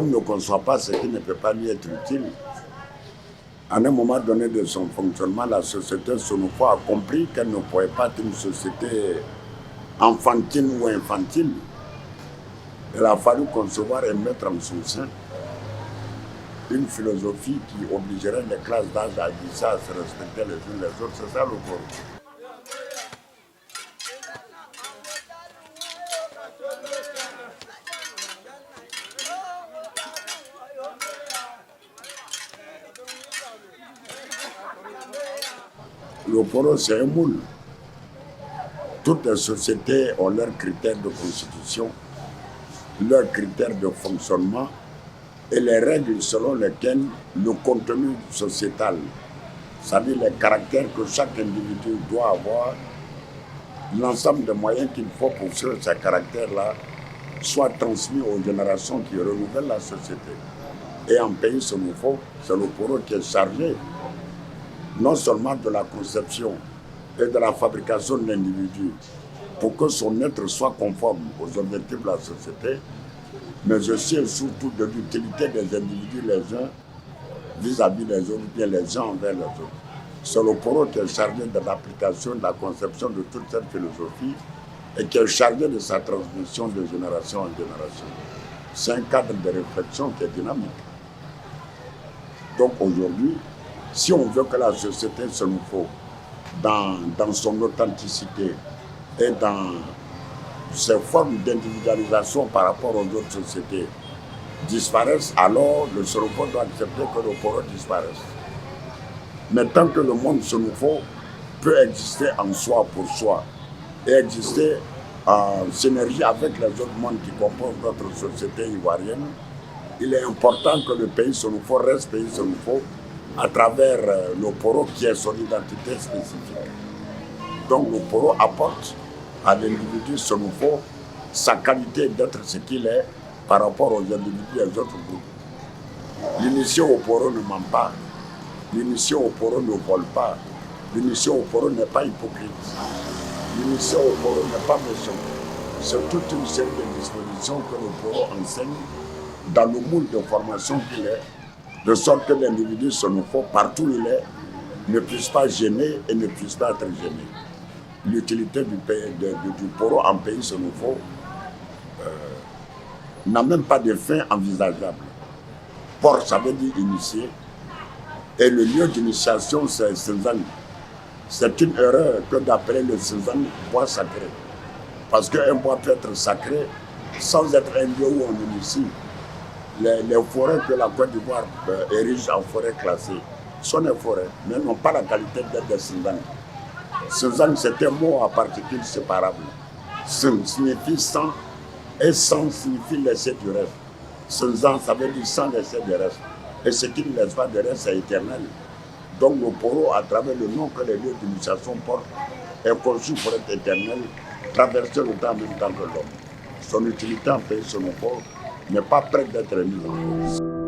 l'homme ne conçoit pas ce qui ne peut pas lui être utile. À un moment donné de son fonctionnement, la société Sonofo a compris qu'elle ne pouvait pas être une société enfantine ou infantile. Il a fallu concevoir et mettre en son sein une philosophie qui obligerait les classes d'âge à glisser, à se respecter les unes les autres. C'est ça le poro. Le poro, c'est un moule. Toutes les sociétés ont leurs critères de constitution, leurs critères de fonctionnement et les règles selon lesquelles le contenu sociétal, c'est-à-dire les caractères que chaque individu doit avoir, l'ensemble des moyens qu'il faut pour que ces caractères-là soient transmis aux générations qui renouvellent la société. Et en pays Sonofo, c'est le poro qui est chargé non seulement de la conception et de la fabrication de l'individu pour que son être soit conforme aux objectifs de la société, mais aussi et surtout de l'utilité des individus les uns vis-à-vis des autres, bien les uns envers les autres. C'est le poro qui est chargé de l'application, de la conception de toute cette philosophie et qui est chargé de sa transmission de génération en génération. C'est un cadre de réflexion qui est dynamique. Donc aujourd'hui, si on veut que la société Sonofo, dans son authenticité et dans ses formes d'individualisation par rapport aux autres sociétés, disparaissent, alors le Sonofo doit accepter que le poro disparaisse. Mais tant que le monde Sonofo peut exister en soi pour soi et exister en synergie avec les autres mondes qui composent notre société ivoirienne, il est important que le pays Sonofo reste pays Sonofo à travers le poro qui est son identité spécifique. Donc le poro apporte à l'individu Sonofo sa qualité d'être ce qu'il est par rapport aux individus et aux autres groupes. L'initié au poro ne ment pas. L'initié au poro ne vole pas. L'initié au poro n'est pas hypocrite. L'initié au poro n'est pas méchant. C'est toute une série de dispositions que le poro enseigne dans le moule de formation qu'il est, de sorte que l'individu Sonofo, partout où il est, ne puisse pas gêner et ne puisse pas être gêné. L'utilité du poro en pays Sonofo n'a même pas de fin envisageable. Port, ça veut dire initié, et le lieu d'initiation, c'est Senzang. C'est une erreur que d'appeler le Senzang bois sacré. Parce qu'un bois peut être sacré sans être un lieu où on initie. Les forêts que la Côte d'Ivoire érige en forêt classée sont des forêts, mais n'ont pas la qualité d'être des Senzang. Senzang, c'est un mot à particules séparables. Sen signifie sans, et sans signifie laisser du reste. Senzang, ça veut dire sans laisser de reste. Et ce qui ne laisse pas de reste, c'est éternel. Donc le poro, à travers le nom que les lieux d'initiation portent, est conçu pour être éternel, traverser le temps en même temps que l'homme. Son utilité en pays Sonofo n'est pas prête d'être mise en cause.